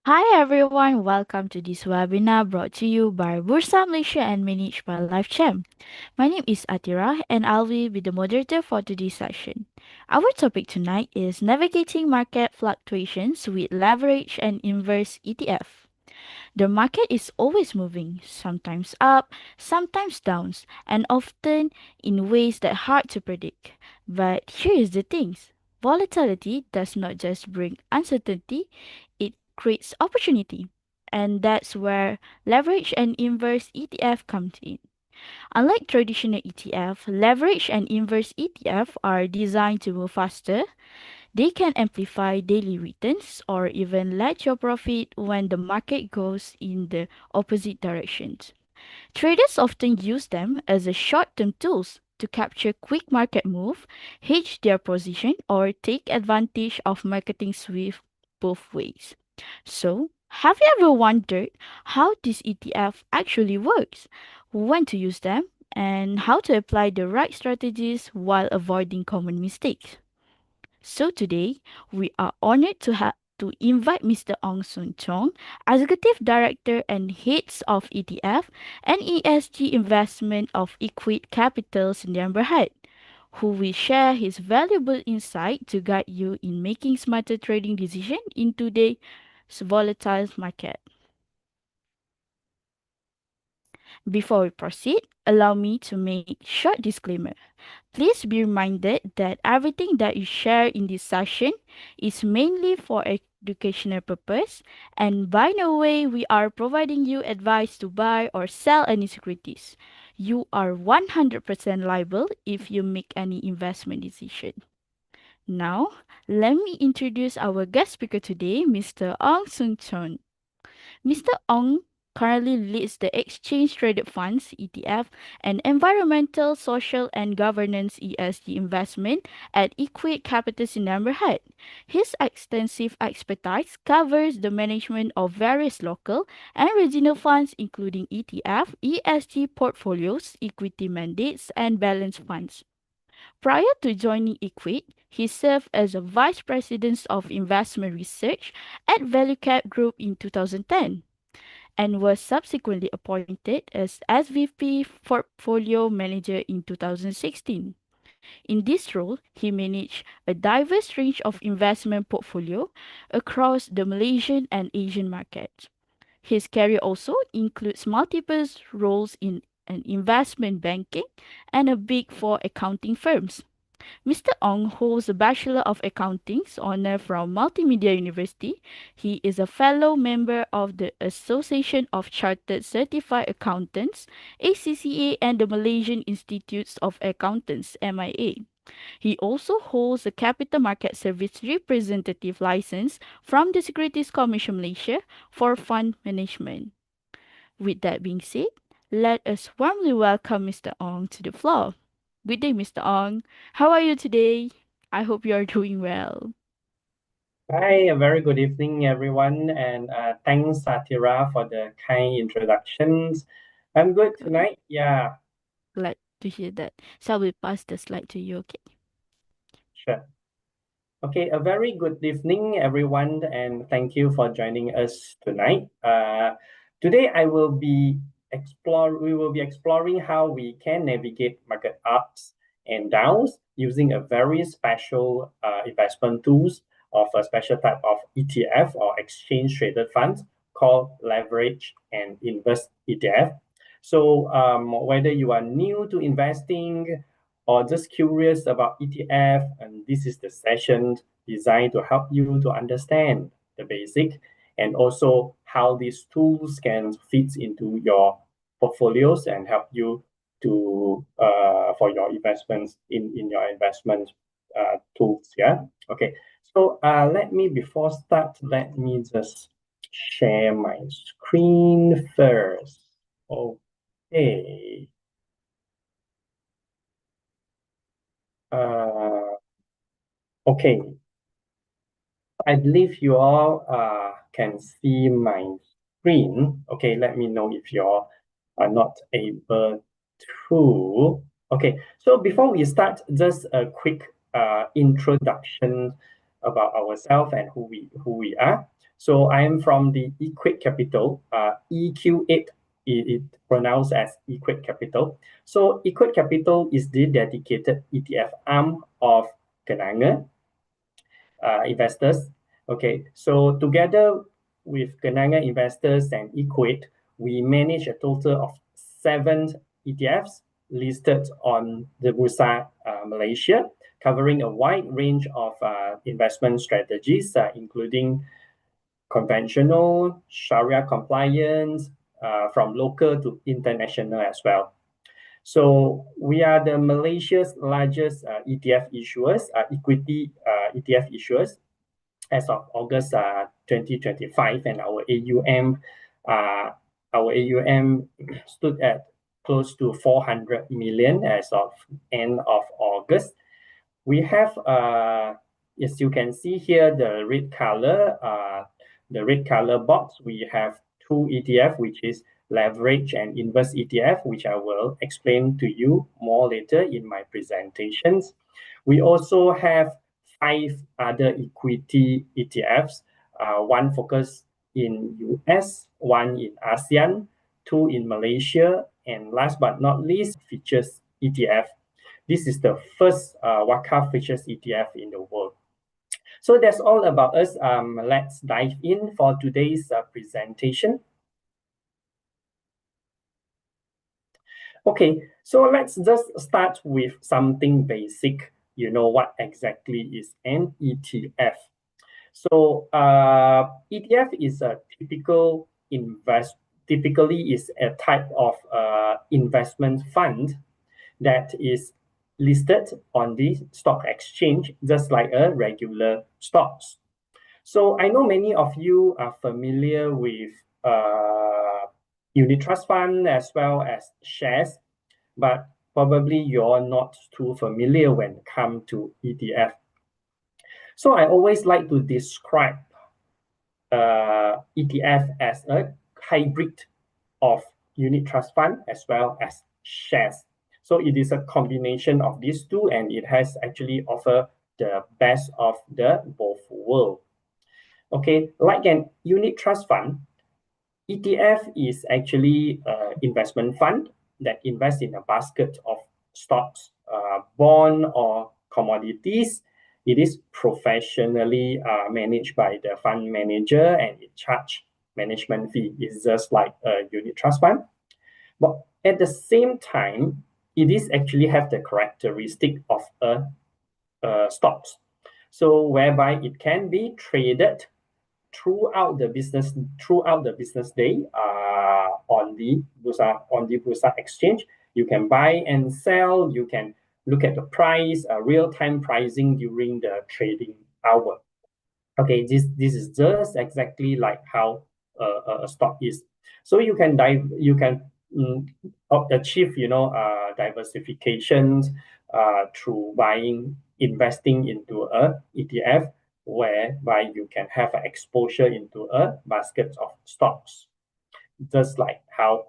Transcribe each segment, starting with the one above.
Hi everyone, welcome to this webinar brought to you by Bursa Malaysia and managed by LifeChamp. My name is Atira and I'll be the moderator for today's session. Our topic tonight is navigating market fluctuations with leverage and inverse ETF. The market is always moving, sometimes up, sometimes down, and often in ways that are hard to predict. But here is the thing. Volatility does not just bring uncertainty, it creates opportunity. And that's where leverage and inverse ETF comes in. Unlike traditional ETF, leverage and inverse ETF are designed to move faster. They can amplify daily returns or even let your profit when the market goes in the opposite directions. Traders often use them as a short-term tools to capture quick market move, hedge their position, or take advantage of marketing swift both ways. So, have you ever wondered how this ETF actually works, when to use them, and how to apply the right strategies while avoiding common mistakes? So today, we are honored to invite Mr. Ong Soon Chong, Executive Director and Heads of ETF and ESG Investment of Equate Capital's Berhad, who will share his valuable insight to guide you in making smarter trading decisions in today's volatile market. Before we proceed, allow me to make short disclaimer. Please be reminded that everything that you share in this session is mainly for educational purpose, and by no way we are providing you advice to buy or sell any securities. You are 100% liable if you make any investment decision. Now, let me introduce our guest speaker today, Mr. Ong Soon Chong. Mr. Ong currently leads the Exchange Traded Funds ETF and Environmental, Social and Governance ESG investment at Equate Capital Berhad. His extensive expertise covers the management of various local and regional funds including ETF, ESG portfolios, equity mandates and balanced funds. Prior to joining Equate, he served as a Vice President of Investment Research at ValueCap Group in 2010 and was subsequently appointed as SVP Portfolio Manager in 2016. In this role, he managed a diverse range of investment portfolio across the Malaysian and Asian markets. His career also includes multiple roles in an investment banking and a big four accounting firms. Mr. Ong holds a Bachelor of Accounting's honor from Multimedia University. He is a fellow member of the Association of Chartered Certified Accountants, ACCA, and the Malaysian Institutes of Accountants, MIA. He also holds a Capital Market Service Representative license from the Securities Commission Malaysia for fund management. With that being said, let us warmly welcome Mr. Ong to the floor. Good day, Mr. Ong. How are you today? I hope you are doing well. Hi, a very good evening, everyone, and thanks, Satira, for the kind introductions. I'm good tonight. Yeah, Glad to hear that. So I will pass the slide to you, okay? sure. Okay, a very good evening, everyone, and thank you for joining us tonight. Today we will be exploring how we can navigate market ups and downs using a very special investment tools of a special type of ETF or exchange traded funds called leverage and inverse ETF. So whether you are new to investing or just curious about ETF, and this is the session designed to help you to understand the basic and also how these tools can fit into your portfolios and help you to for your investments in your investment tools. Yeah. Okay. So let me before start, let me just share my screen first. Okay. Uh, okay. I believe you all can see my screen. Okay, let me know if you all are not able to. Okay, so before we start, just a quick introduction about ourselves and who we are. So I am from the Equate Capital, EQ8, it pronounced as Equate Capital. So Equate Capital is the dedicated ETF arm of Kenanga investors. Okay, so together with Kenanga investors and Equate, we manage a total of 7 ETFs listed on the Bursa Malaysia, covering a wide range of investment strategies, including conventional, Sharia compliance, from local to international as well. So we are the Malaysia's largest ETF issuers, equity ETF issuers as of August 2025, and uh, our AUM stood at close to 400 million as of end of August. We have, as you can see here, the red color box. We have two ETF, which is leverage and inverse ETF, which I will explain to you more later in my presentations. We also have 5 other equity ETFs, one focused in US, one in ASEAN, two in Malaysia, and last but not least, features ETF. This is the first Wakaf features ETF in the world. So that's all about us. Let's dive in for today's presentation. Okay, so let's just start with something basic. You know what exactly is an ETF? So ETF is a typically is a type of investment fund that is listed on the stock exchange, just like a regular stocks. So I know many of you are familiar with unit trust fund as well as shares, but probably you're not too familiar when it comes to ETF. So I always like to describe ETF as a hybrid of unit trust fund as well as shares. So it is a combination of these two, and it has actually offered the best of the both worlds. Okay, like an unit trust fund, ETF is actually an investment fund that invests in a basket of stocks, bond, or commodities. It is professionally managed by the fund manager, and it charges management fee. It's just like a unit trust fund. But at the same time, it is actually have the characteristic of a stocks. So whereby it can be traded throughout the business day on the Bursa exchange. You can buy and sell. You can look at the price, real time pricing during the trading hour. Okay, this is just exactly like how a stock is. So you can achieve diversifications through investing into a ETF, whereby you can have an exposure into a basket of stocks, just like how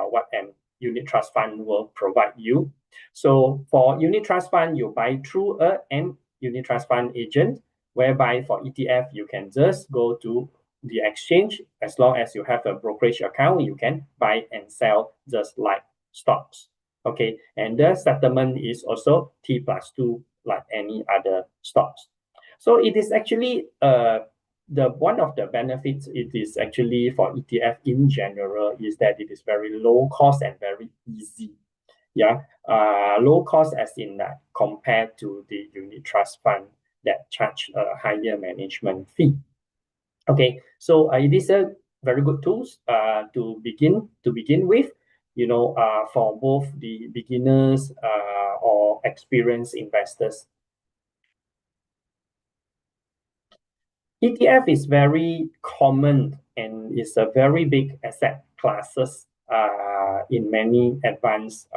what an unit trust fund will provide you. So for unit trust fund, you buy through an unit trust fund agent, whereby for ETF, you can just go to the exchange. As long as you have a brokerage account, you can buy and sell just like stocks. Okay, and the settlement is also T+2 like any other stocks. So it is actually the one of the benefits it is actually for ETF in general is that it is very low cost and very easy. Yeah, low cost as in that compared to the unit trust fund that charge a higher management fee. Okay, so it is a very good tools to begin with. For both the beginners or experienced investors. ETF is very common and is a very big asset classes in many advanced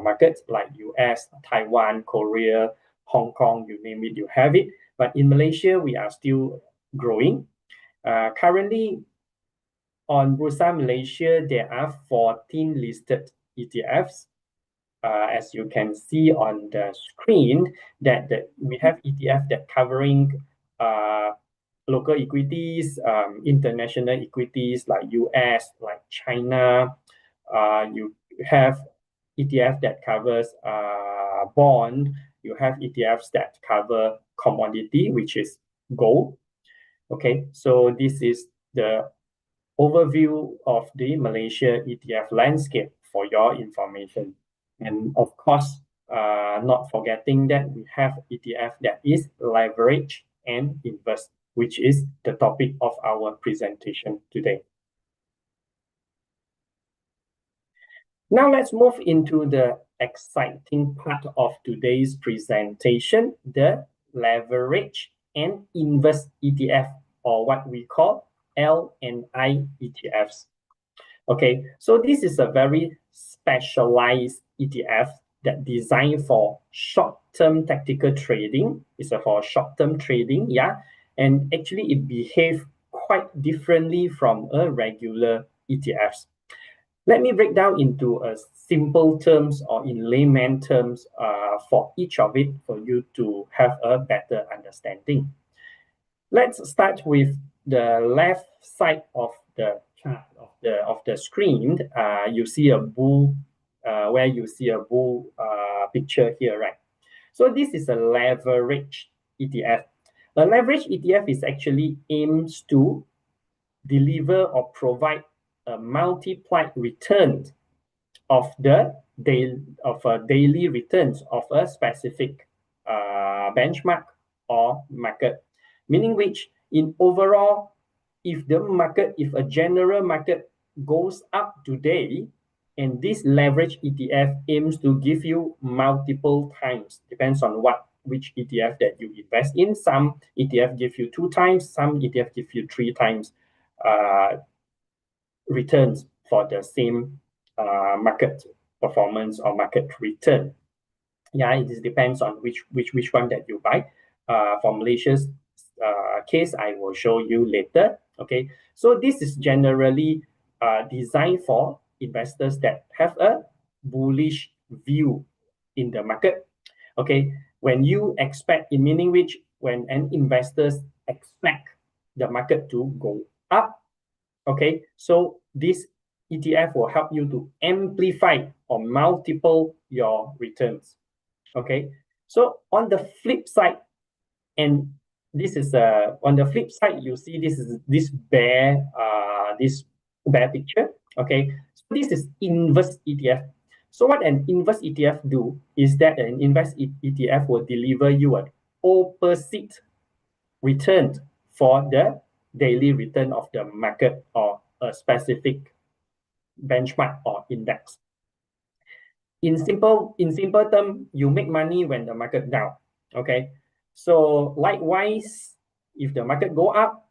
markets like US, Taiwan, Korea, Hong Kong, you name it, you have it. But in Malaysia, we are still growing. Currently, on Bursa Malaysia, there are 14 listed ETFs. As you can see on the screen, that we have ETF that covering local equities, international equities like US, like China. You have ETF that covers bond. You have ETFs that cover commodity, which is gold. Okay, so this is the overview of the Malaysia ETF landscape for your information. And of course, not forgetting that we have ETF that is leverage and invest, which is the topic of our presentation today. Now let's move into the exciting part of today's presentation, the leverage and invest ETF, or what we call L&I ETFs. Okay, so this is a very specialized ETF that designed for short-term tactical trading. It's for short-term trading, yeah. And actually it behaves quite differently from a regular ETFs. Let me break down into a simple terms or in layman terms for each of it for you to have a better understanding. Let's start with the left side of the chart of the screen. You see a bull, where you see a bull picture here, right? So this is a leverage ETF. A leverage ETF is actually aims to deliver or provide a multiplied return of the daily returns of a specific benchmark or market, meaning which in overall, if a general market goes up today, and this leverage ETF aims to give you multiple times, depends on which ETF that you invest in. Some ETF give you 2 times, some ETF give you 3 times returns for the same market performance or market return. Yeah, it depends on which one that you buy. For Malaysia's case, I will show you later. Okay, so this is generally designed for investors that have a bullish view in the market. Okay, when you expect, in meaning which when an investors expect the market to go up. Okay, so this ETF will help you to amplify or multiple your returns. Okay, so on the flip side, and this is on the flip side, you see this bear picture. Okay, so this is inverse ETF. So what an inverse ETF do is that an inverse ETF will deliver you an opposite return for the daily return of the market or a specific benchmark or index. In simple term, you make money when the market down. Okay, so likewise, if the market go up,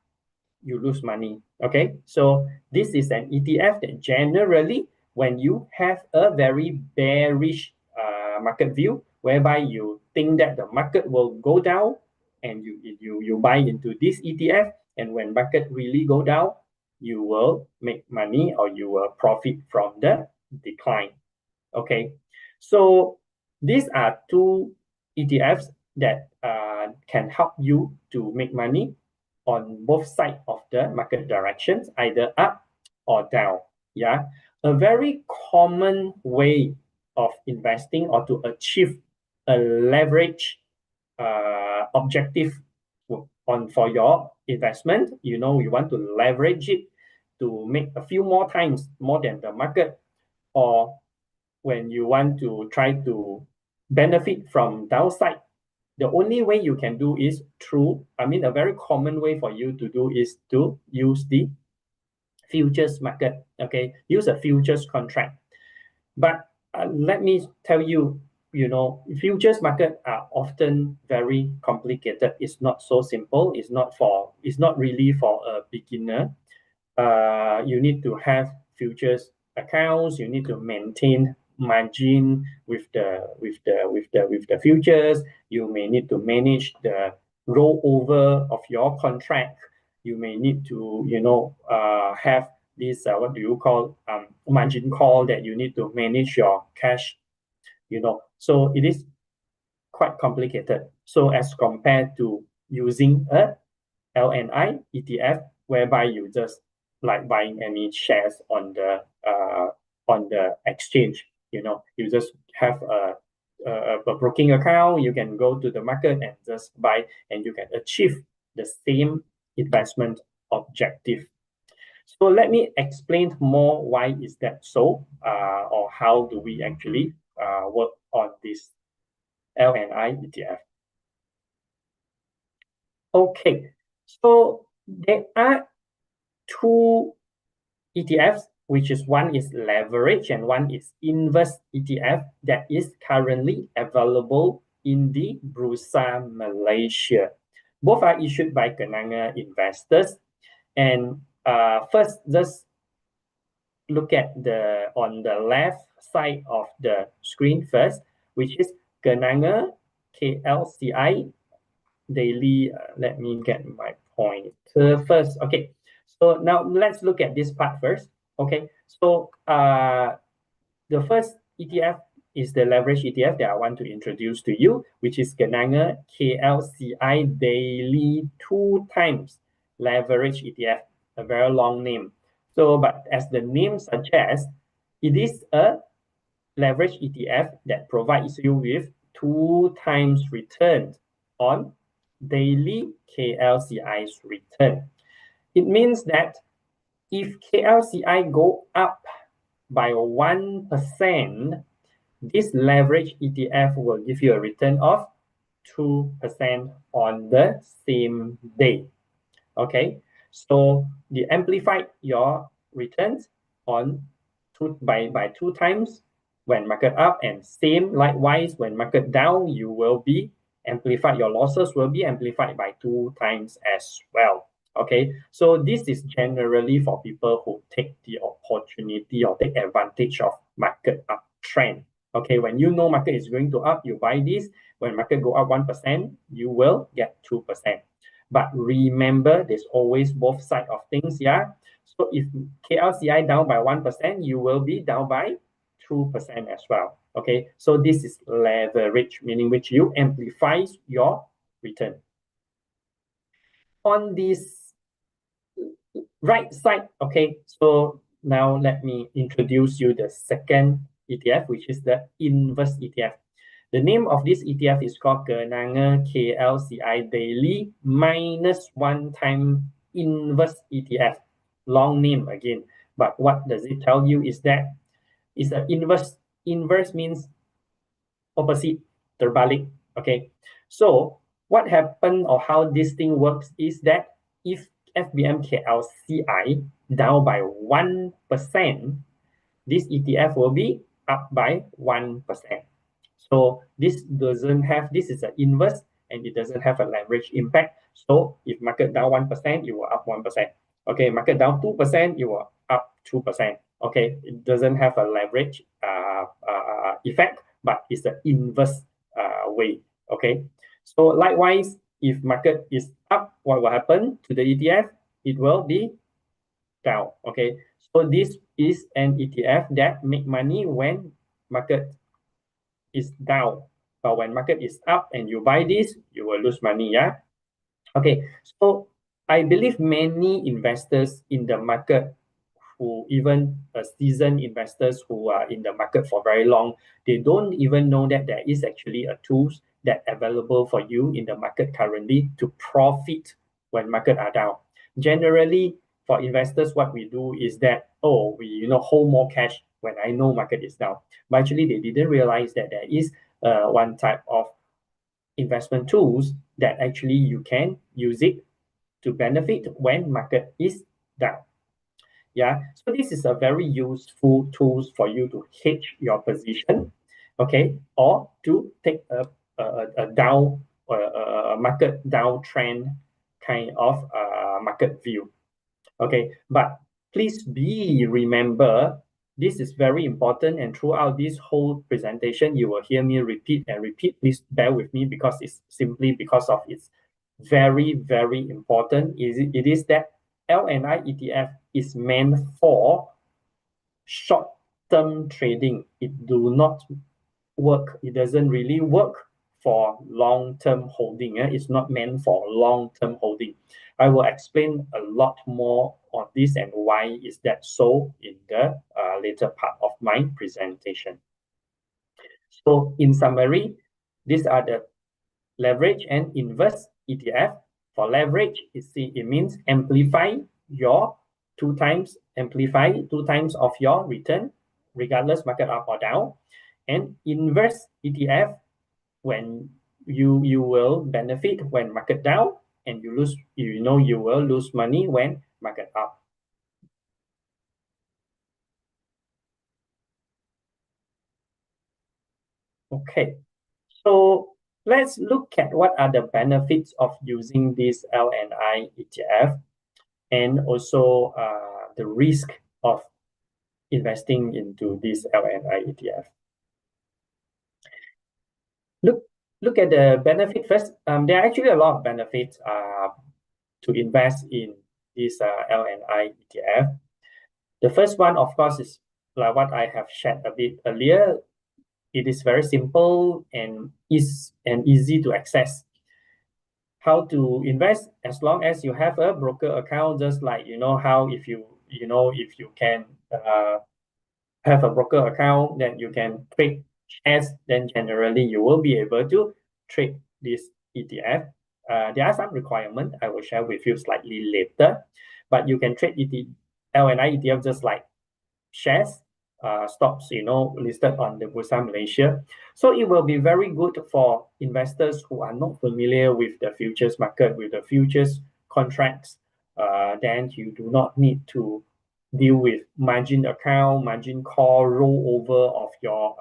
you lose money. Okay, so this is an ETF that generally, when you have a very bearish market view, whereby you think that the market will go down, and you buy into this ETF, and when market really go down, you will make money or you will profit from the decline. Okay, so these are two ETFs that can help you to make money on both sides of the market directions, either up or down. Yeah, a very common way of investing or to achieve a leverage objective for your investment. You want to leverage it to make a few more times more than the market, or when you want to try to benefit from downside, the only way you can do is a very common way for you to do is to use the futures market. Okay, use a futures contract. But let me tell you, futures market are often very complicated. It's not so simple. It's not really for a beginner. You need to have futures accounts. You need to maintain margin with the futures. You may need to manage the rollover of your contract. You may need to have this what do you call margin call, that you need to manage your cash. So it is quite complicated. So as compared to using a L&I ETF, whereby you just like buying any shares on the exchange. You just have a broking account. You can go to the market and just buy, and you can achieve the same investment objective. So let me explain more why is that so, or how do we actually work on this L&I ETF. Okay, so there are two ETFs, which is one is leverage and one is inverse ETF that is currently available in the Bursa Malaysia. Both are issued by Kenanga investors. And first, just look at on the left side of the screen first, which is Kenanga KLCI daily. Let me get my pointer first. Okay, so now let's look at this part first. Okay, so the first ETF is the leverage ETF that I want to introduce to you, which is Kenanga KLCI daily 2x leverage ETF, a very long name. So, but as the name suggests, it is a leverage ETF that provides you with 2x return on daily KLCI's return. It means that if KLCI go up by 1%, this leverage ETF will give you a return of 2% on the same day. Okay, so you amplified your returns on by 2x when market up, and same likewise when market down, you will be amplified. Your losses will be amplified by 2x as well. Okay, so this is generally for people who take the opportunity or take advantage of market uptrend. Okay, when you know market is going to up, you buy this. When market go up 1%, you will get 2%. But remember, there's always both sides of things, yeah? So if KLCI down by 1%, you will be down by 2% as well. Okay, so this is leverage, meaning which you amplifies your return. On this right side, okay, so now let me introduce you the second ETF, which is the inverse ETF. The name of this ETF is called Kenanga KLCI Daily minus 1x inverse ETF. Long name again, but what does it tell you is that it's an inverse. Inverse means opposite, terbalik. Okay, so what happened or how this thing works is that if FBM KLCI down by 1%, this ETF will be up by 1%. So this is an inverse, and it doesn't have a leverage impact. So if market down 1%, you will up 1%. Okay, market down 2%, you will up 2%. Okay, it doesn't have a leverage effect, but it's the inverse way. Okay, so likewise, if market is up, what will happen to the ETF? It will be down. Okay, so this is an ETF that make money when market is down, but when market is up and you buy this, you will lose money. Yeah. Okay, so I believe many investors in the market, who even seasoned investors who are in the market for very long, they don't even know that there is actually a tools that available for you in the market currently to profit when market are down. Generally, for investors, what we do is that, oh, we hold more cash when I know market is down. But actually, they didn't realize that there is one type of investment tools that actually you can use it to benefit when market is down. Yeah, so this is a very useful tools for you to hedge your position, okay, or to take a down a market downtrend kind of market view. Okay, but please remember, this is very important, and throughout this whole presentation, you will hear me repeat and repeat. Please bear with me, because it's simply because of its very, very important. It is that L&I ETF is meant for short-term trading. It do not work. It doesn't really work for long-term holding. It's not meant for long-term holding. I will explain a lot more on this and why is that so in the later part of my presentation. So in summary, these are the leverage and inverse ETF. For leverage, it means amplify two times of your return, regardless market up or down. And inverse ETF, when you will benefit when market down, and you will lose money when market up. Okay, so let's look at what are the benefits of using this L&I ETF, and also the risk of investing into this L&I ETF. Look at the benefit first. There are actually a lot of benefits to invest in this L&I ETF. The first one, of course, is like what I have shared a bit earlier. It is very simple and easy to access. How to invest? As long as you have a broker account, just like how if you can have a broker account, then you can trade shares, then generally you will be able to trade this ETF. There are some requirements I will share with you slightly later, but you can trade L&I ETF just like shares, stocks, listed on the Bursa Malaysia. So it will be very good for investors who are not familiar with the futures market, with the futures contracts. Then you do not need to deal with margin account, margin call, rollover of your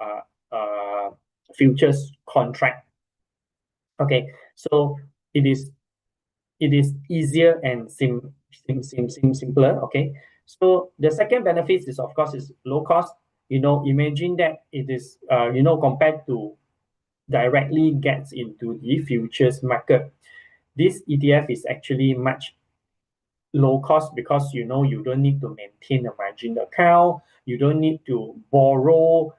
futures contract. Okay, so it is easier and simpler. Okay, so the second benefit is, of course, is low cost. Imagine that it is compared to directly gets into the futures market, this ETF is actually much low cost, because you don't need to maintain a margin account, you don't need to borrow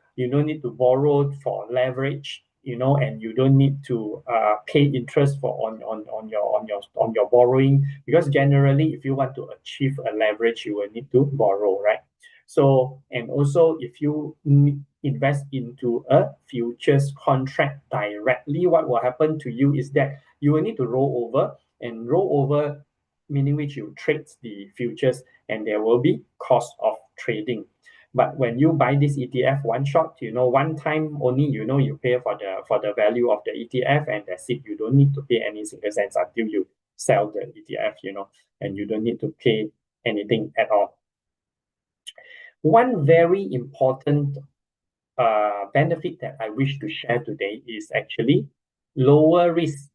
for leverage, and you don't need to pay interest for on your borrowing, because generally if you want to achieve a leverage, you will need to borrow, right? So, and also if you invest into a futures contract directly, what will happen to you is that you will need to roll over, meaning which you trade the futures, and there will be cost of trading. But when you buy this ETF one shot, one time only, you pay for the value of the ETF, and that's it. You don't need to pay any single cents until you sell the ETF, and you don't need to pay anything at all. One very important benefit that I wish to share today is actually lower risk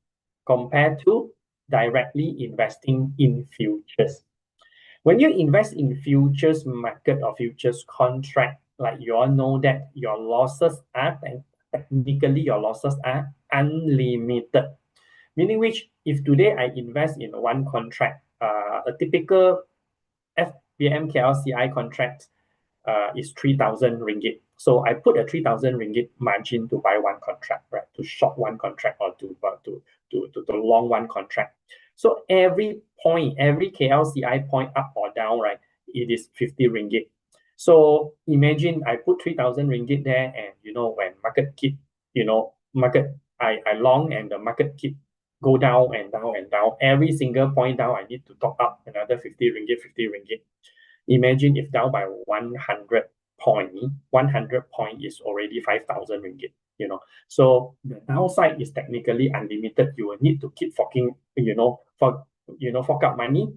compared to directly investing in futures. When you invest in futures market or futures contract, like you all know that your losses are unlimited. Meaning which, if today I invest in one contract, a typical FBM KLCI contract is 3,000 ringgit. So I put a 3,000 ringgit margin to buy one contract, right? To short one contract, or to long one contract. So every KLCI point up or down, right, it is 50 ringgit. So imagine I put 3,000 ringgit there, and when market keep, I long, and the market keep go down and down and down. Every single point down, I need to top up another 50 ringgit. Imagine if down by 100 point is already 5,000 ringgit. So the downside is technically unlimited. You will need to keep fork out money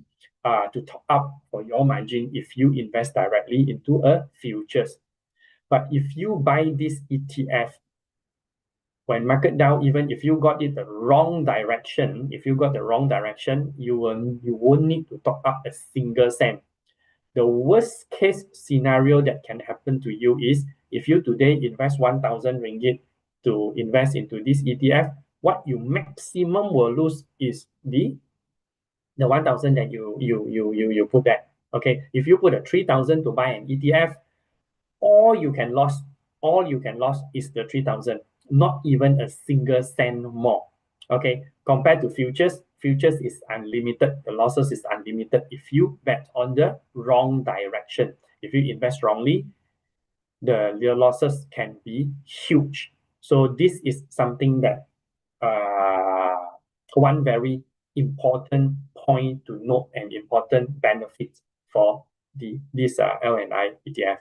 to top up for your margin if you invest directly into a futures. But if you buy this ETF when market down, even if you got it the wrong direction, you won't need to top up a single cent. The worst case scenario that can happen to you is, if you today invest 1,000 ringgit to invest into this ETF, what you maximum will lose is the 1,000 that you put there. Okay, if you put a 3,000 to buy an ETF, all you can lose is the 3,000. not even a single cent more. Okay, compared to futures is unlimited. The losses is unlimited if you bet on the wrong direction. If you invest wrongly, the losses can be huge. So this is something that one very important point to note and important benefit for this L&I ETF.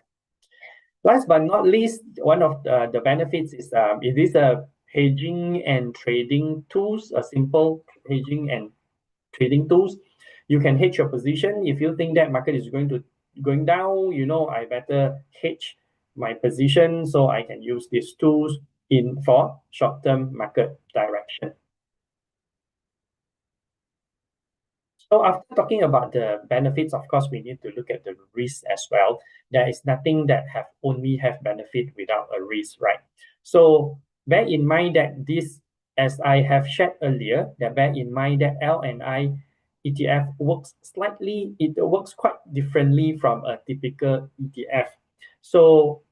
Last but not least, one of the benefits is it is a hedging and trading tools, a simple hedging and trading tools. You can hedge your position if you think that market is going down. I better hedge my position so I can use these tools in for short-term market direction. So after talking about the benefits, of course, we need to look at the risk as well. There is nothing that only have benefit without a risk, right? So bear in mind that this, as I have shared earlier, that bear in mind that L&I ETF it works quite differently from a typical ETF. So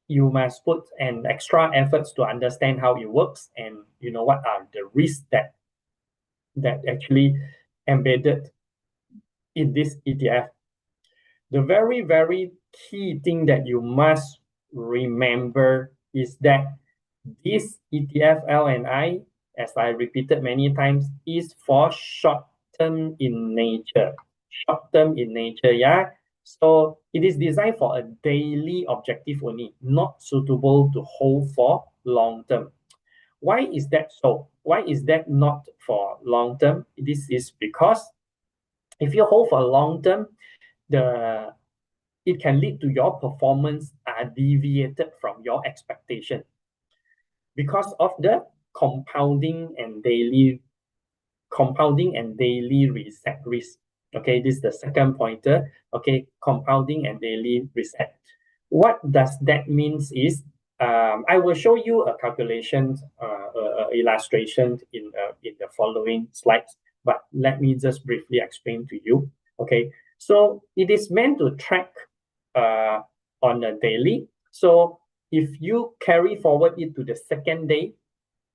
you must put an extra efforts to understand how it works and what are the risks that actually embedded in this ETF. The very, very key thing that you must remember is that this ETF L&I, as I repeated many times, is for short term in nature. Short term in nature, yeah. So it is designed for a daily objective only, not suitable to hold for long term. Why is that so? Why is that not for long term? This is because if you hold for long term, the it can lead to your performance are deviated from your expectation because of the compounding and daily reset risk. Okay, this is the second pointer. Okay, compounding and daily reset. What does that means is I will show you a calculation, illustration in the following slides, but let me just briefly explain to you. Okay, so it is meant to track on a daily. So if you carry forward it to the second day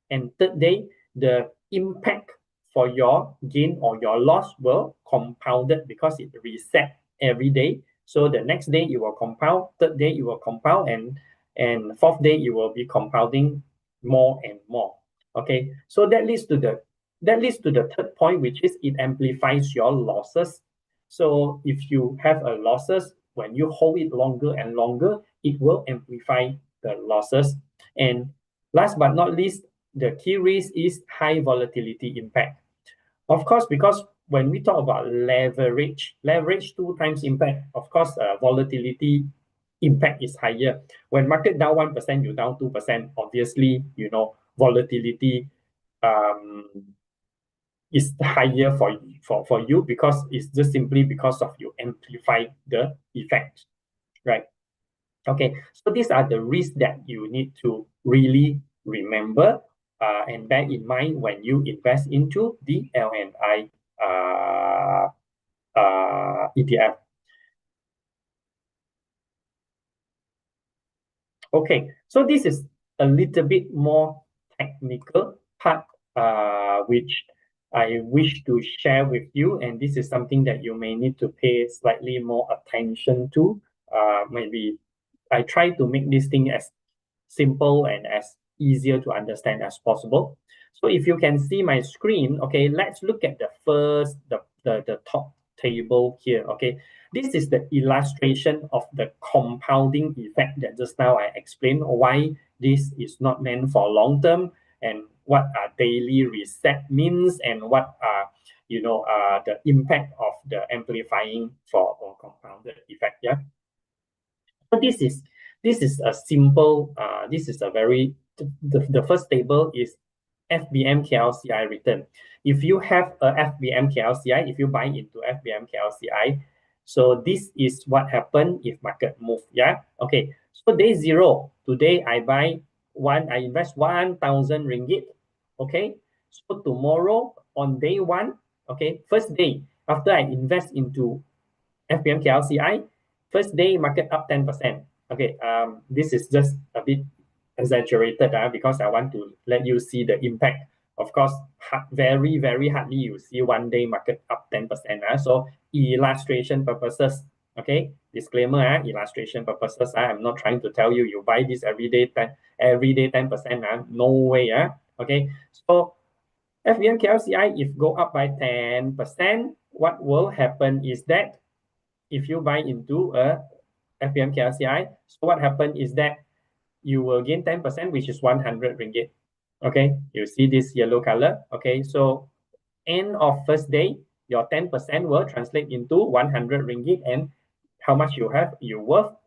and third day, the impact for your gain or your loss will compounded because it reset every day. So the next day it will compound, third day it will compound, and fourth day it will be compounding more and more. Okay, so that leads to the third point, which is it amplifies your losses. So if you have a losses, when you hold it longer and longer, it will amplify the losses. And last but not least, the key risk is high volatility impact. Of course, because when we talk about leverage 2 times impact, of course, volatility impact is higher. When market down 1%, you down 2%. Obviously, volatility is higher for you because it's just simply because of you amplify the effect, right? Okay, so these are the risks that you need to really remember and bear in mind when you invest into the L&I ETF. Okay, so this is a little bit more technical part, which I wish to share with you, and this is something that you may need to pay slightly more attention to. Maybe I try to make this thing as simple and as easier to understand as possible. So if you can see my screen, okay, let's look at the top table here, okay. This is the illustration of the compounding effect that just now I explained why this is not meant for long term and what daily reset means and what are the impact of the amplifying for or compounded effect. Yeah. So this is a simple. This is a very the first table is FBM KLCI return. If you have a FBM KLCI, if you buy into FBM KLCI, so this is what happened if market move. Yeah. Okay. So day zero today I invest 1,000 ringgit. Okay. So tomorrow on day one, okay, first day after I invest into FBM KLCI, first day market up 10%. Okay, this is just a bit exaggerated because I want to let you see the impact. Of course, very, very hardly you see one day market up 10%. So illustration purposes, okay? Disclaimer, illustration purposes. I'm not trying to tell you you buy this every day 10%. No way. Okay. So FVM KLCI, if go up by 10%, what will happen is that if you buy into a FVM KLCI, so what happened is that you will gain 10%, which is 100 ringgit. Okay, you see this yellow color. Okay, so end of first day, your 10% will translate into 100 ringgit, and how much you have? Your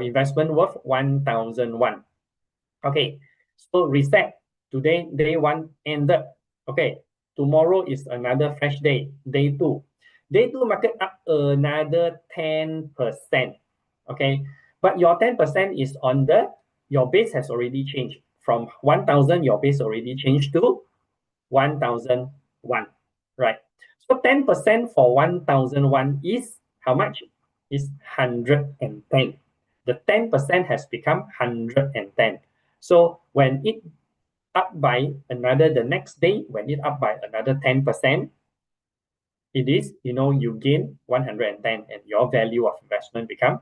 investment worth 1,001. Okay, so reset. Today, day one ended. Okay, tomorrow is another fresh day, day two. Day two market up another 10%. Okay, but your 10% is on your base has already changed. From 1,000, your base already changed to 1,001, right? So 10% for 1,001 is how much? Is 110. The 10% has become 110. So when it up by another, the next day, when it up by another 10%, it is, you gain 110 and your value of investment become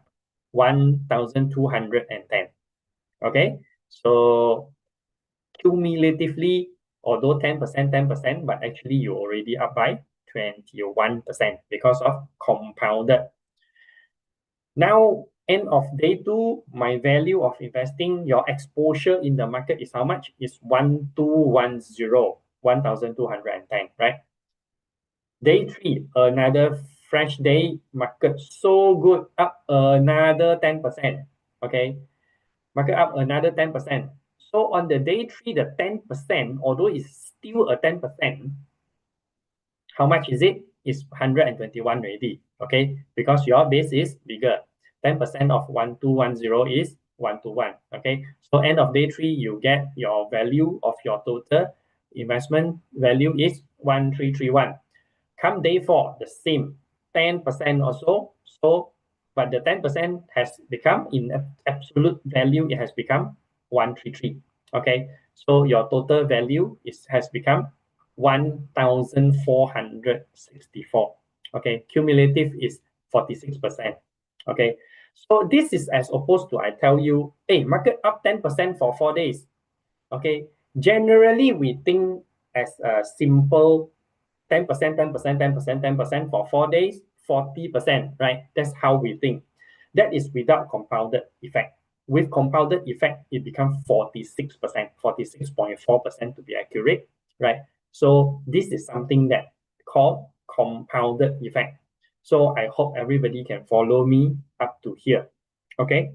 1,210. Okay, so cumulatively, although 10%, but actually you already up by 21% because of compounded. Now, end of day two, my value of investing, your exposure in the market is how much? Is 1,210, 1,210, right? Day three, another fresh day, market so good, up another 10%. Okay, market up another 10%. So on the day three, the 10%, although it's still a 10%, how much is it? It's 121 already, okay? Because your base is bigger. 10% of 1,210 is 121, okay? So end of day three, you get your value of your total investment value is 1,331. Come day four, the same, 10% also. So, but the 10% has become, in absolute value, it has become 133, okay? So your total value has become 1,464. Okay, cumulative is 46%. Okay, so this is as opposed to I tell you, hey, market up 10% for 4 days. Okay, generally we think as a simple 10%, 10%, 10%, 10% for 4 days, 40%, right? That's how we think. That is without compounded effect. With compounded effect, it becomes 46%, 46.4% to be accurate, right? So this is something that called compounded effect. So I hope everybody can follow me up to here. Okay.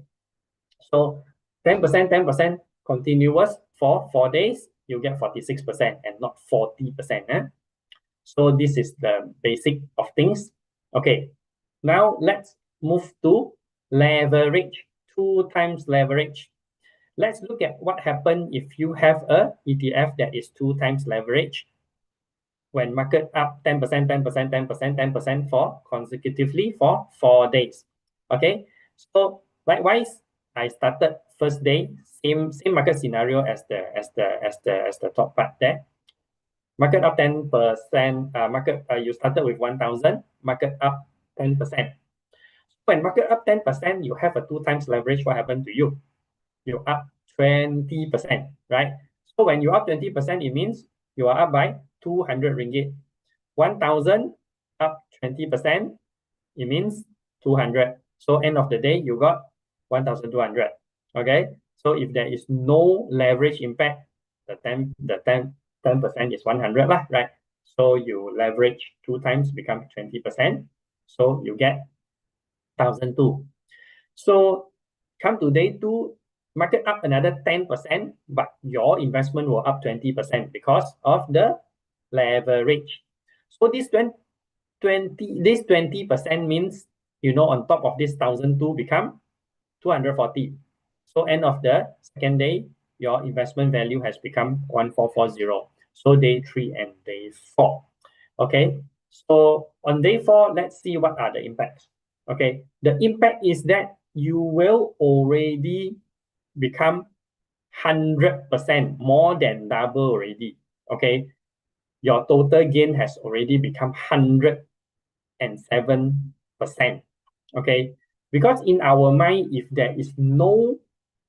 So 10%, continuous for 4 days, you get 46% and not 40%. So this is the basic of things. Okay. Now let's move to leverage, 2 times leverage. Let's look at what happens if you have a ETF that is 2 times leverage. When market up 10%, 10%, 10%, 10% for consecutively for 4 days. Okay, so likewise, I started first day, same market scenario as the top part there. Market up 10%, you started with 1,000, market up 10%. When market up 10%, you have a 2 times leverage. What happened to you? You up 20%, right? So when you up 20%, it means you are up by 200 ringgit. 1,000 up 20%, it means 200. So end of the day, you got 1,200. Okay. So if there is no leverage impact, the 10% is 100 lah, right? So you leverage 2 times, become 20%. So you get 1,002. So come to day two, market up another 10%, but your investment will up 20% because of the leverage. So this 20% means, on top of this 1,002 become 240. So end of the second day, your investment value has become 1,440. So day three and day four. Okay. So on day four, let's see what are the impacts. Okay. The impact is that you will already become 100%, more than double already. Okay, your total gain has already become 107%. Okay, because in our mind, if there is no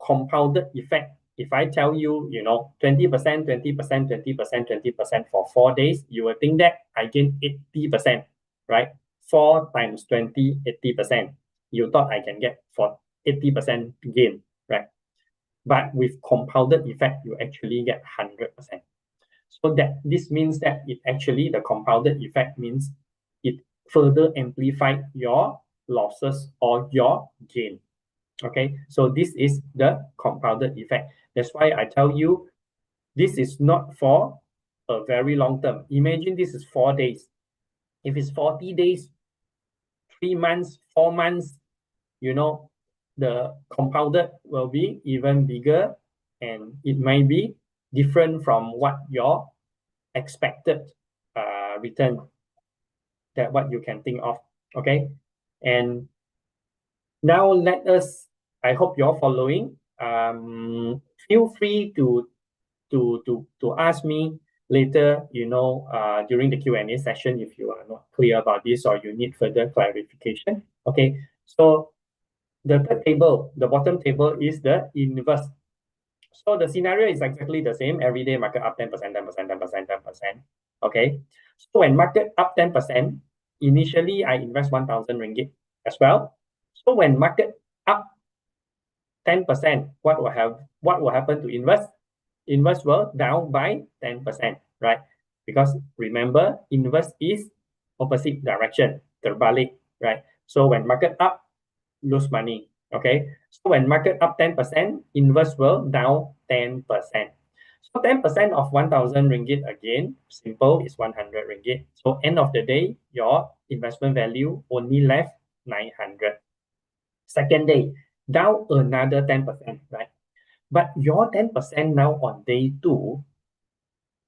compounded effect, if I tell you, 20%, 20%, 20%, 20% for 4 days, you will think that I gain 80%, right? 4 times 20, 80%. You thought I can get for 80% gain, right? But with compounded effect, you actually get 100%. So that this means that it actually, the compounded effect means it further amplified your losses or your gain. Okay, so this is the compounded effect. That's why I tell you this is not for a very long term. Imagine this is 4 days. If it's 40 days, 3 months, 4 months, the compounded will be even bigger, and it might be different from what your expected return, that what you can think of. Okay, and now I hope you're following. Feel free to ask me later, during the Q&A session, if you are not clear about this or you need further clarification. Okay, so the third table, the bottom table, is the inverse. So the scenario is exactly the same. Every day market up 10%, 10%, 10%, 10%. Okay. So when market up 10%, initially I invest 1,000 ringgit as well. So when market up 10%, what will happen to invest? Invest will down by 10%, right? Because remember, invest is opposite direction, terbalik, right? So when market up, lose money. Okay, so when market up 10%, invest will down 10%. So 10% of 1,000 ringgit, again, simple, is 100 ringgit. So end of the day, your investment value only left 900. Second day, down another 10%, right? But your 10% now on day two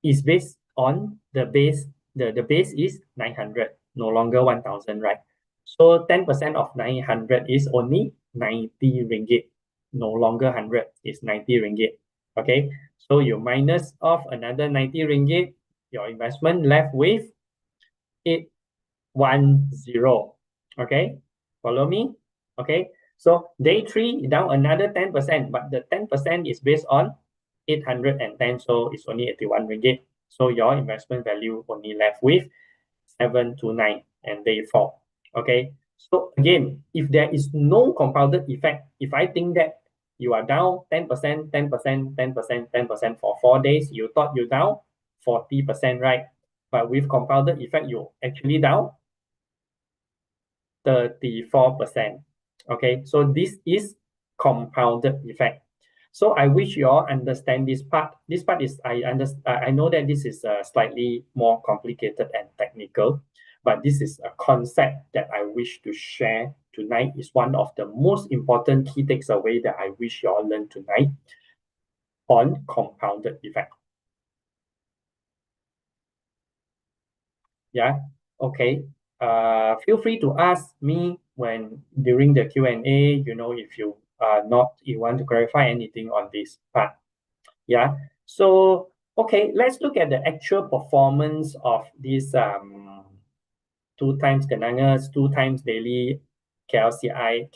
is based on the base. The base is 900, no longer 1,000, right? So 10% of 900 is only 90 ringgit, no longer 100, it's 90 ringgit. Okay, so you minus off another 90 ringgit, your investment left with 810. Okay, follow me? Okay, so day three down another 10%, but the 10% is based on 810, so it's only 81 ringgit. So your investment value only left with 729 and day four. Okay, so again, if there is no compounded effect, if I think that you are down 10%, 10%, 10%, 10% for 4 days, you thought you down 40%, right? But with compounded effect, you actually down 34%. Okay, so this is compounded effect. So I wish you all understand this part. This part is, I know that this is slightly more complicated and technical, but this is a concept that I wish to share tonight. Is one of the most important key takeaway that I wish you all learn tonight on compounded effect. Yeah, okay. Feel free to ask me when during the Q&A, if you want to clarify anything on this part. Yeah. So, okay, let's look at the actual performance of this 2 times Kenangas, 2 times daily KLCI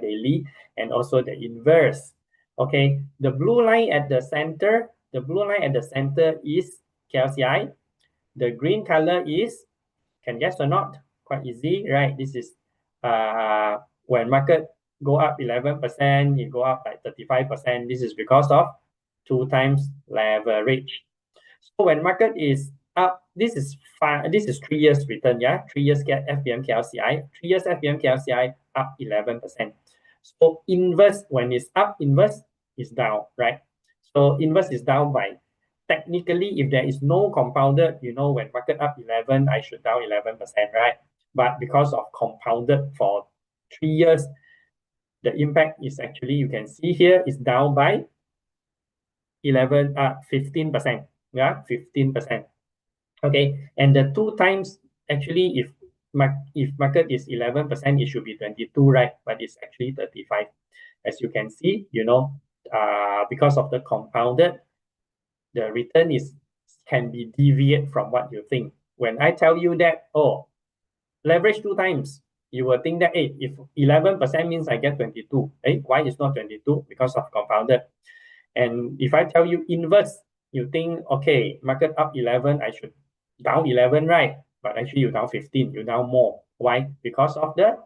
daily, and also the inverse. Okay, the blue line at the center is KLCI. The green color is, can guess or not? Quite easy, right? This is when market go up 11%, it go up like 35%. This is because of 2 times leverage. So when market is up, this is 3 years return, yeah. 3 years get FBM KLCI, 3 years FBM KLCI up 11%. So inverse, when it's up, inverse is down, right? So inverse is down by, technically, if there is no compounded, when market up 11, I should down 11%, right? But because of compounded for 3 years, the impact is actually, you can see here, is down by 15%. Yeah, 15%. Okay, and the 2 times, actually, if market is 11%, it should be 22, right? But it's actually 35. As you can see, because of the compounded, the return can be deviate from what you think. When I tell you that, oh, leverage 2 times, you will think that, hey, if 11% means I get 22. Hey, why is not 22? Because of compounded. And if I tell you inverse, you think, okay, market up 11, I should down 11, right? But actually you down 15, you down more. Why? Because of the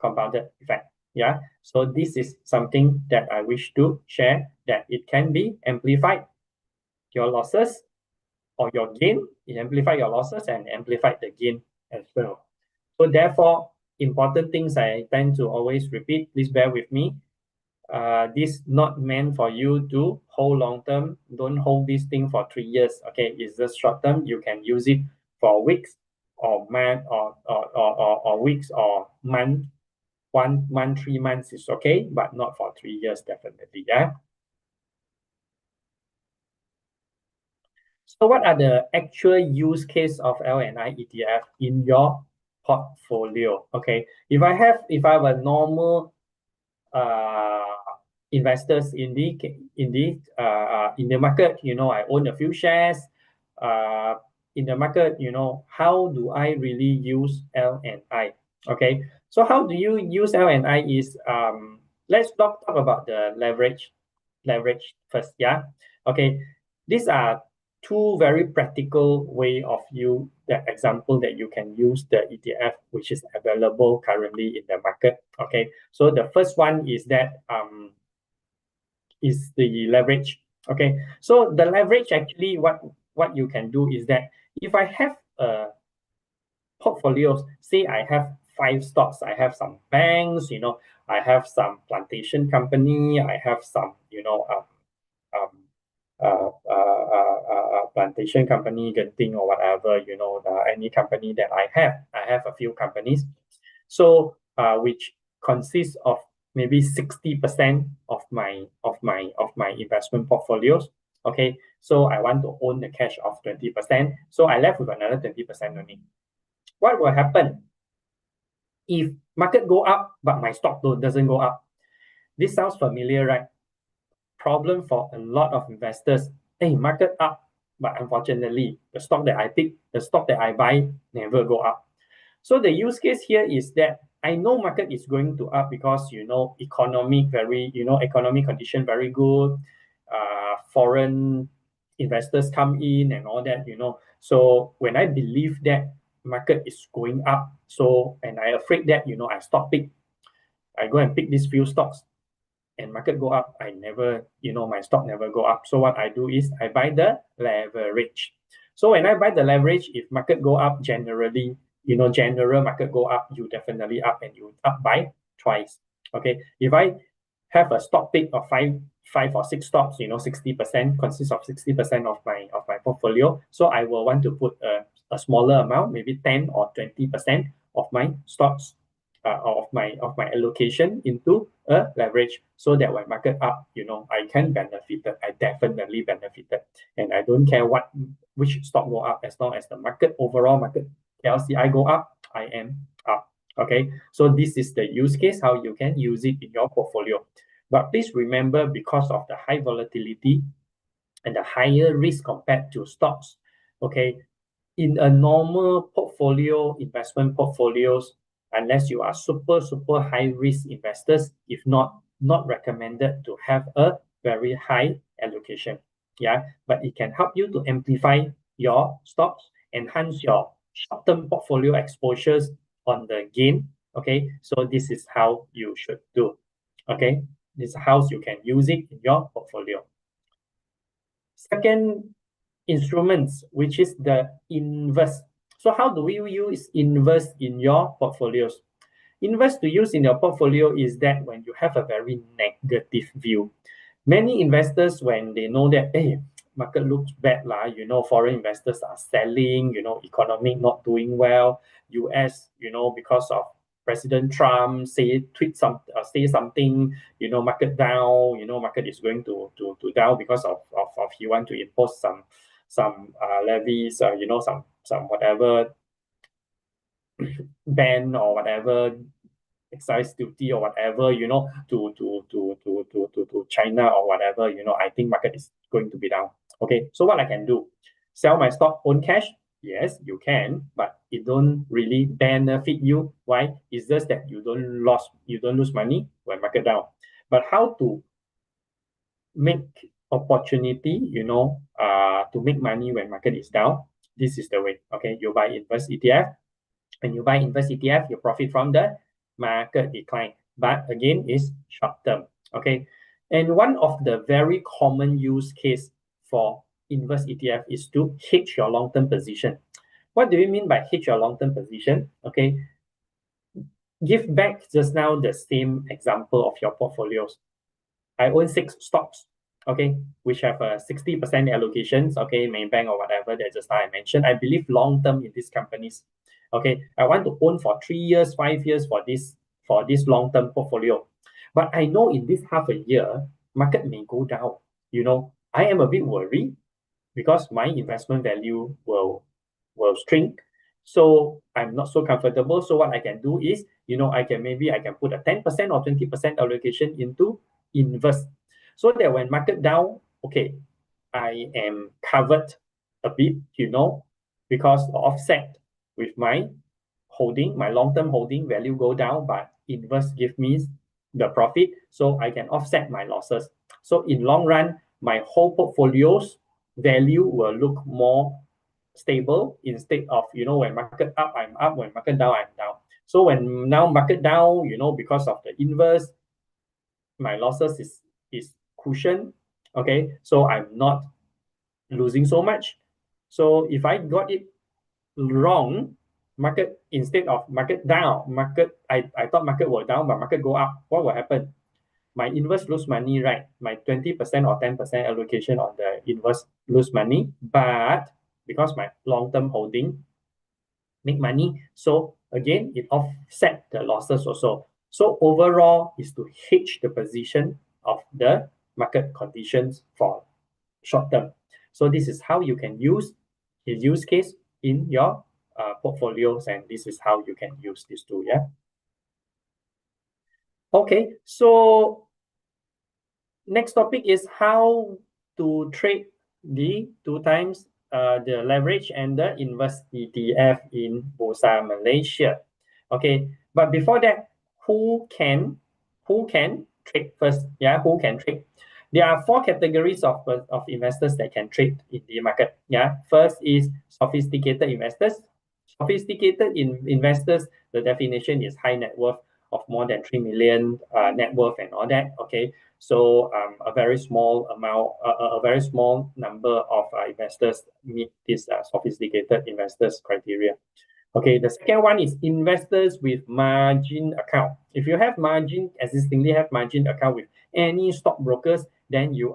compounded effect. Yeah. So this is something that I wish to share, that it can be amplified your losses or your gain. It amplified your losses and amplified the gain as well. So therefore, important things I tend to always repeat. Please bear with me. This not meant for you to hold long term. Don't hold this thing for 3 years. Okay, it's just short term. You can use it for weeks or month or weeks or month. 1 month, 3 months is okay, but not for 3 years, definitely. Yeah. So what are the actual use case of L&I ETF in your portfolio? Okay, if I have a normal uh, investors in the market, I own a few shares uh, in the market. How do I really use L&I? Okay, so how do you use L&I is let's talk about the leverage first. Yeah. Okay, these are two very practical way of you that example that you can use the ETF which is available currently in the market. Okay, so the first one is that is the leverage. Okay, so the leverage actually what you can do is that if I have a portfolios, say I have 5 stocks, I have some banks, I have some plantation company, I have some um, plantation company, Genting or whatever, any company that I have a few companies. So which consists of maybe 60% of my investment portfolios. Okay, so I want to own the cash of 20%. So I left with another 20% only. What will happen if market go up but my stock doesn't go up? This sounds familiar, right? Problem for a lot of investors. Hey, market up, but unfortunately, the stock that I buy never go up. So the use case here is that I know market is going to up because economic condition very good. Foreign investors come in and all that. So when I believe that market is going up, and I afraid that I stop pick, I go and pick these few stocks and market go up, my stock never go up. So what I do is I buy the leverage. So when I buy the leverage, if market go up, generally, general market go up, you definitely up and you up by twice. Okay. If I have a stock pick of five or six stocks, 60% consists of 60% of my portfolio. So I will want to put a smaller amount, maybe 10 or 20% of my stocks of my allocation into a leverage, so that when market up, I can benefit. I definitely benefited, and I don't care which stock go up, as long as the overall market LCI go up, I am up. Okay, so this is the use case how you can use it in your portfolio. But please remember, because of the high volatility and the higher risk compared to stocks, okay, in a normal investment portfolios, unless you are super high risk investors, if not recommended to have a very high allocation. Yeah, but it can help you to amplify your stocks, enhance your short-term portfolio exposures on the gain. Okay, so this is how you should do. Okay, this is how you can use it in your portfolio. Second instruments, which is the inverse. So how do we use inverse in your portfolios? Inverse to use in your portfolio is that when you have a very negative view. Many investors, when they know that, hey, market looks bad, foreign investors are selling, economy not doing well, US, because of President Trump say something, market down, market is going to down because of he want to impose some levies, some whatever ban or whatever excise duty or whatever, to China or whatever, I think market is going to be down. Okay, so what I can do, sell my stock, own cash. Yes, you can, but it don't really benefit you. Why? It's just that you don't lose money when market down. But how to make opportunity, to make money when market is down? This is the way. Okay, you buy invest ETF. When you buy invest ETF, you profit from the market decline. But again, it's short term. Okay, and one of the very common use case for invest ETF is to hedge your long term position. What do you mean by hedge your long term position? Okay, give back just now the same example of your portfolios. I own 6 stocks, okay, which have a 60% allocations, okay, main bank or whatever that just I mentioned. I believe long term in these companies. Okay, I want to own for 3 years, 5 years for this long term portfolio. But I know in this half a year, market may go down. I am a bit worried because my investment value will shrink. So I'm not so comfortable. So what I can do is, I can put a 10% or 20% allocation into invest. So that when market down, okay, I am covered a bit, because offset with my holding, my long-term holding value go down, but invest give me the profit, so I can offset my losses. So in long run, my whole portfolio's value will look more stable instead of, when market up, I'm up, when market down, I'm down. So when now market down, because of the inverse, my losses is cushioned. Okay, so I'm not losing so much. So if I got it wrong, market instead of market down, I thought market will down, but market go up. What will happen? My inverse lose money, right? My 20% or 10% allocation on the inverse lose money, but because my long-term holding make money, so again it offset the losses also. So overall is to hedge the position of the market conditions for short term. So this is how you can use the use case in your portfolios, and this is how you can use this tool. Yeah. Okay. So next topic is how to trade the 2 times the leverage and the invest ETF in Bursa Malaysia. Okay, but before that, who can trade first? Yeah, who can trade? There are 4 categories of investors that can trade in the market. Yeah, first is sophisticated investors. Investors, the definition is high net worth of more than 3 million net worth and all that. Okay, so a very small amount, a very small number of investors meet this sophisticated investors criteria. Okay, the second one is investors with margin account. If you have existingly have margin account with any stockbrokers, then you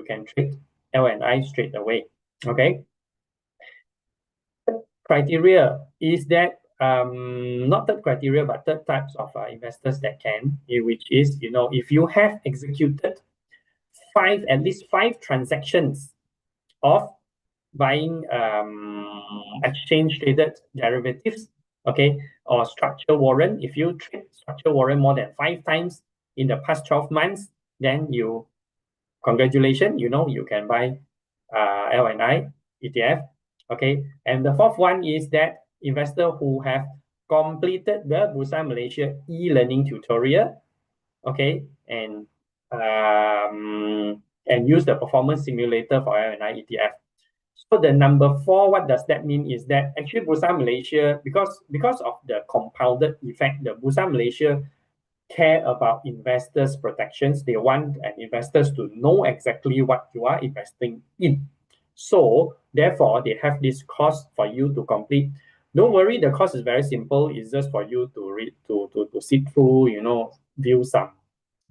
can trade L&I straight away. Okay. Criteria is that not third criteria, but third types of investors that can, which is, if you have executed at least 5 transactions of buying exchange traded derivatives, okay, or structure warrant. If you trade structure warrant more than 5 times in the past 12 months, then congratulations, you can buy L&I ETF. Okay, and the fourth one is that investor who have completed the Bursa Malaysia e-learning tutorial, okay, and use the performance simulator for L&I ETF. So the number 4, what does that mean is that actually Bursa Malaysia, because of the compounded effect, the Bursa Malaysia care about investors' protections. They want investors to know exactly what you are investing in. So therefore, they have this course for you to complete. Don't worry, the course is very simple. It's just for you to read, to sit through, view some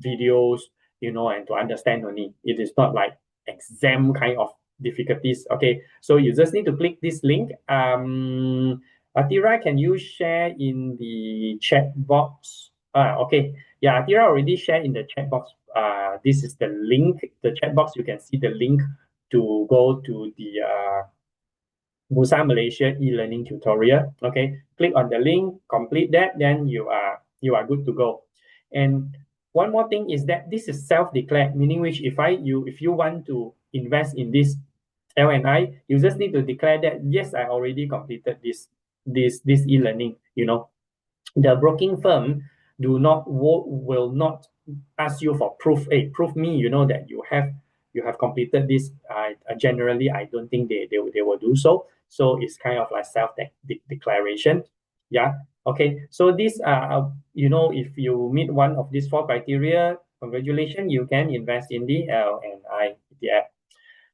videos, and to understand only. It is not like exam kind of difficulties. Okay, so you just need to click this link. Atira, can you share in the chat box? Okay, yeah, Atira already shared in the chat box. This is the link, the chat box. You can see the link to go to the Bursa Malaysia e-learning tutorial. Okay, click on the link, complete that, then you are you are good to go. And one more thing is that this is self-declared, meaning which if you want to invest in this L&I, you just need to declare that yes, I already completed this e-learning. The broking firm will not ask you for proof. Hey, prove me, that you have completed this. Generally, I don't think they will do so. So it's kind of like self declaration. Yeah. Okay. So this if you meet one of these four criteria, congratulations, you can invest in the L&I ETF.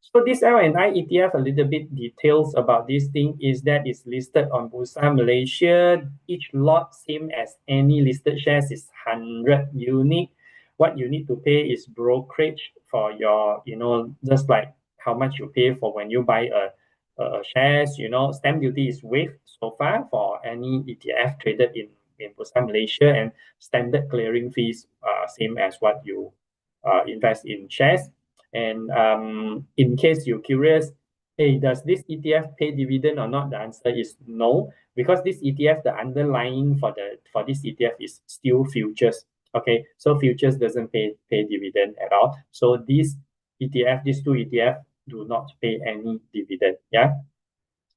So this L&I ETF, a little bit details about this thing is that it's listed on Bursa Malaysia. Each lot, same as any listed shares, is 100 unit. What you need to pay is brokerage for your, just like how much you pay for when you buy a shares. Stamp duty is waived so far for any ETF traded in Bursa Malaysia, and standard clearing fees, same as what you invest in shares. And in case you're curious, hey, does this ETF pay dividend or not? The answer is no, because this ETF, the underlying for this ETF is still futures. Okay, so futures doesn't pay dividend at all. So these two ETF do not pay any dividend. Yeah.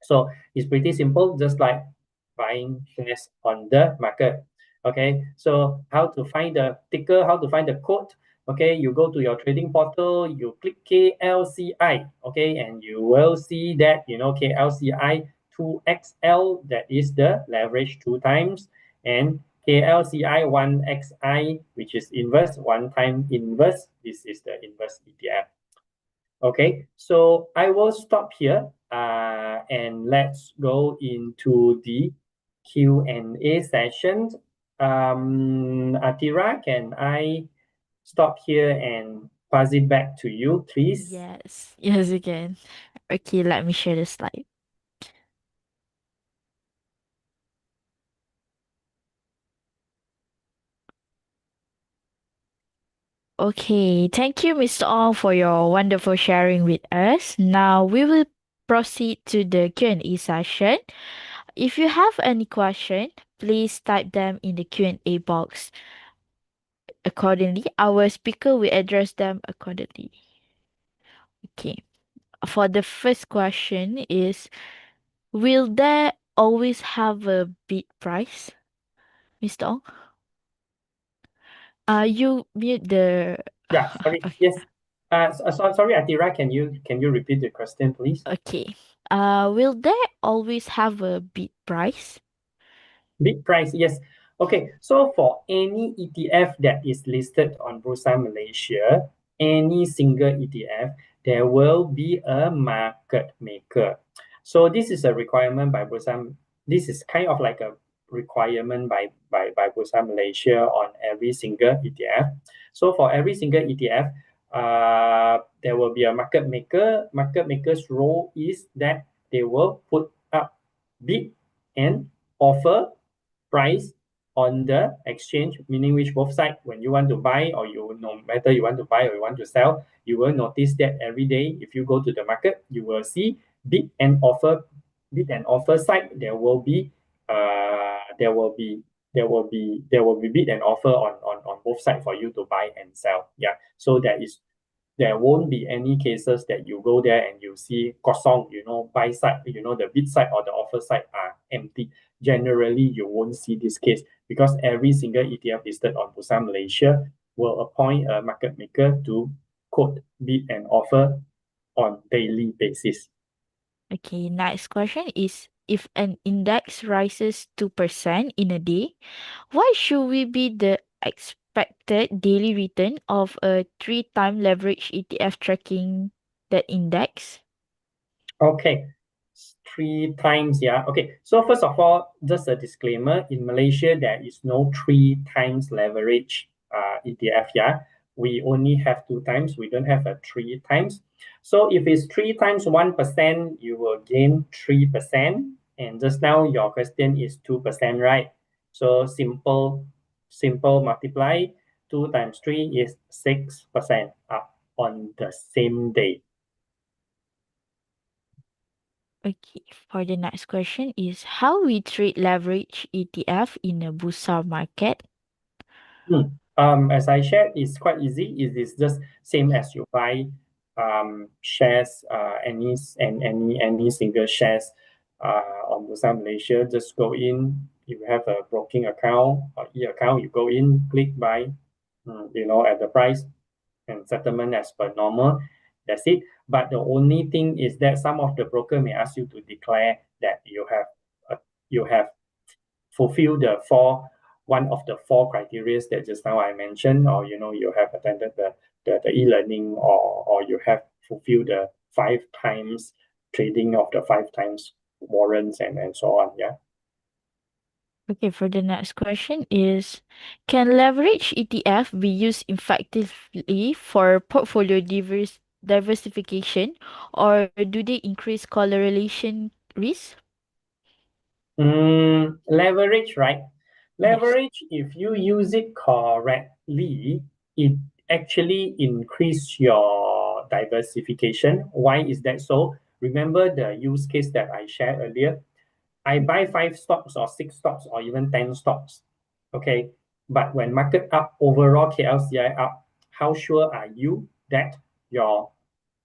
So it's pretty simple, just like buying shares on the market. Okay, so how to find the ticker, how to find the code? Okay, you go to your trading portal, you click KLCI, okay, and you will see that, KLCI 2XL, that is the leverage two times, and KLCI 1XI, which is inverse, one time inverse, this is the inverse ETF. Okay, so I will stop here and let's go into the Q&A session. Atira, can I stop here and pass it back to you, please? Yes, yes, you can. Okay, let me share the slide. Okay, thank you, Mr. Ong, for your wonderful sharing with us. Now we will proceed to the Q&A session. If you have any question, please type them in the Q&A box. Accordingly, our speaker will address them accordingly. Okay. For the first question is, will there always have a bid price, Mr. Ong? You mute the Yeah, sorry. okay. Yes. Sorry, Atira, can you repeat the question, please? Okay. Will there always have a bid price? Big price, yes. Okay, so for any ETF that is listed on Bursa Malaysia, any single ETF, there will be a market maker. So this is a requirement by Bursa. This is kind of like a requirement by Bursa Malaysia on every single ETF. So for every single ETF, there will be a market maker. Market maker's role is that they will put up bid and offer price on the exchange, meaning which both sides, when you want to buy or no matter you want to buy or you want to sell, you will notice that every day if you go to the market, you will see bid and offer, side. There will be bid and offer on both sides for you to buy and sell. Yeah. So there won't be any cases that you go there and you see kosong, buy side, the bid side or the offer side are empty. Generally, you won't see this case because every single ETF listed on Bursa Malaysia will appoint a market maker to quote bid and offer on daily basis. Okay, next question is, if an index rises 2% in a day, what should we be the expected daily return of a three-time leverage ETF tracking that index? Okay, three times. Yeah. Okay. So first of all, just a disclaimer: in Malaysia, there is no three times leverage ETF. Yeah, we only have two times. We don't have a three times. So if it's three times 1%, you will gain 3%. And just now your question is 2%, right? So simple multiply. 2 times 3 is 6% up on the same day. Okay, for the next question is, how we trade leverage ETF in a Bursa market? As I shared, it's quite easy. It is just same as you buy shares, any single shares on Bursa Malaysia. Just go in. You have a broking account or e-account. You go in, click buy, at the price and settlement as per normal. That's it. But the only thing is that some of the broker may ask you to declare that you have fulfilled the one of the four criteria that just now I mentioned, or you have attended the e-learning, or you have fulfilled the five times trading of the five times warrants and so on. Yeah. Okay, for the next question is, can leverage ETF be used effectively for portfolio diversification, or do they increase correlation risk? Leverage, right? Yes. Leverage, if you use it correctly, it actually increase your diversification. Why is that so? Remember the use case that I shared earlier? I buy five stocks or six stocks or even 10 stocks. Okay. But when market up, overall KLCI up, how sure are you that your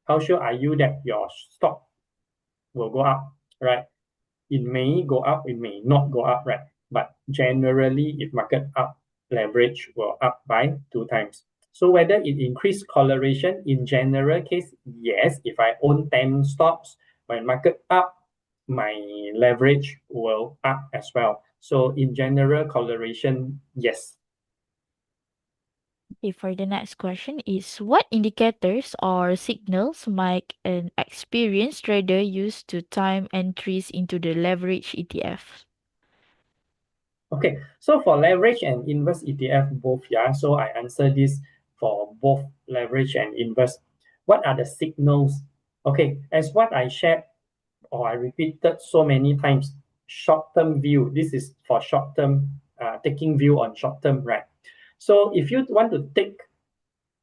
how sure are you that your stock will go up, right? It may go up, it may not go up, right? But generally, if market up, leverage will up by two times. So whether it increase correlation in general case, yes. If I own 10 stocks, when market up, my leverage will up as well. So in general correlation, yes. Okay, for the next question is, what indicators or signals might an experienced trader use to time entries into the leverage ETF? Okay, so for leverage and inverse ETF both, yeah. So I answer this for both leverage and inverse. What are the signals? Okay, as what I shared or I repeated so many times, short-term view. This is for short-term, taking view on short-term, right? So if you want to take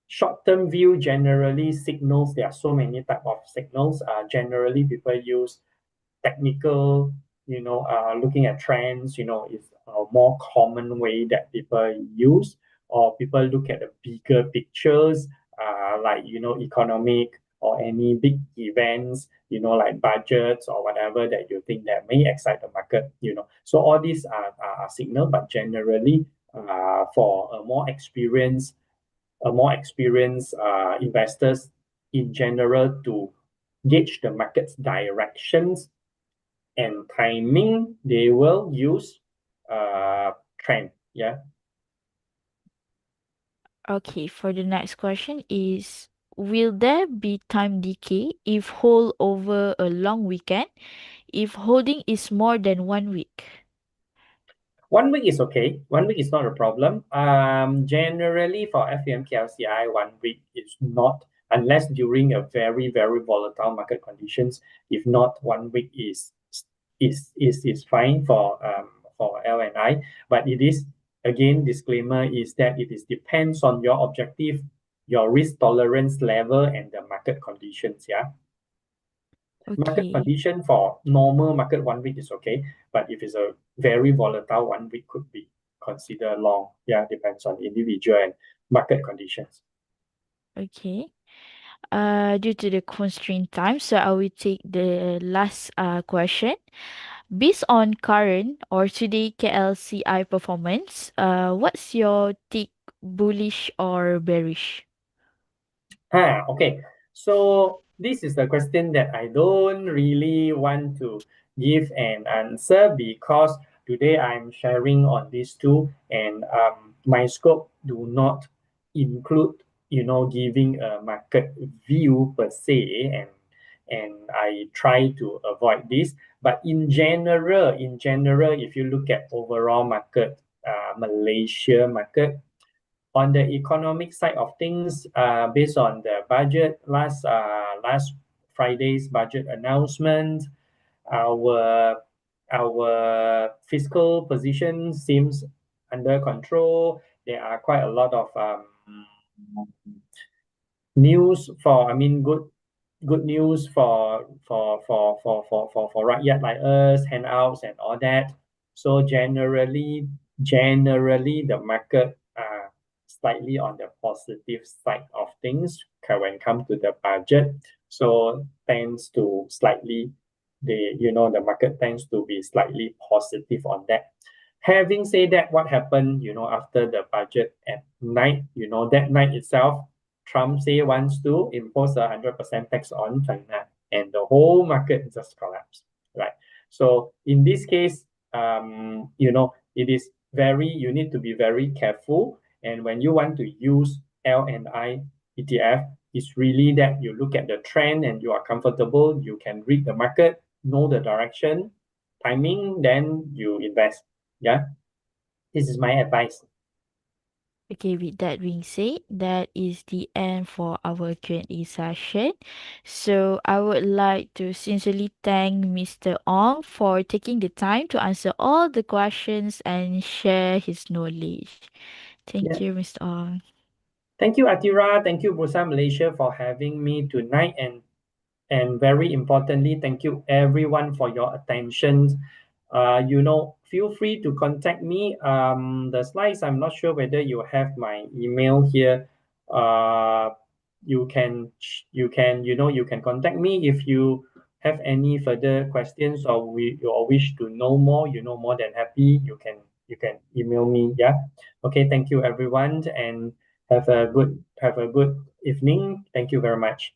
short-term view, generally signals, there are so many type of signals. Generally, people use technical, looking at trends, is a more common way that people use, or people look at the bigger pictures, like, economic or any big events, like budgets or whatever that you think that may excite the market. So all these are signal, but generally, for a more experienced investors in general to gauge the market's directions and timing, they will use trend. Yeah. Okay, for the next question is, will there be time decay if hold over a long weekend, if holding is more than 1 week? 1 week is okay. 1 week is not a problem. Generally for FEMKLCI, 1 week is not, unless during a very, very volatile market conditions. If not, 1 week is fine for L&I. But it is, again, disclaimer is that it is depends on your objective, your risk tolerance level, and the market conditions. Yeah. Market Okay, condition for normal market 1 week is okay, but if it's a very volatile 1 week could be considered long. Yeah, depends on individual and market conditions. okay. Due to the constraint time, so I will take the last question. Based on current or today KLCI performance, what's your take, bullish or bearish? Okay. So this is the question that I don't really want to give an answer, because today I'm sharing on these two, and my scope do not include, giving a market view per se, and I try to avoid this. But in general, if you look at overall market, Malaysia market, on the economic side of things, based on the budget, last Friday's budget announcement, our our fiscal position seems under control. There are quite a lot of news for, I mean, good news for rakyat like us, handouts and all that. So generally the market slightly on the positive side of things when it comes to the budget. So tends to slightly the market tends to be slightly positive on that. Having said that, what happened, after the budget at night, that night itself, Trump say wants to impose 100% tax on China, and the whole market just collapsed, right? So in this case, it is you need to be very careful. And when you want to use L&I ETF, it's really that you look at the trend and you are comfortable, you can read the market, know the direction, timing, then you invest. Yeah, this is my advice. Okay, with that being said, that is the end for our Q&A session. So I would like to sincerely thank Mr. Ong for taking the time to answer all the questions and share his knowledge. Thank Yeah. you, Mr. Ong. Thank you, Atira. Thank you, Bursa Malaysia, for having me tonight. And very importantly, thank you everyone for your attention. Feel free to contact me. The slides, I'm not sure whether you have my email here. Uh, you can contact me if you have any further questions, or wish to know more. More than happy. You can email me. Yeah. Okay. Thank you, everyone, and have a good evening. Thank you very much.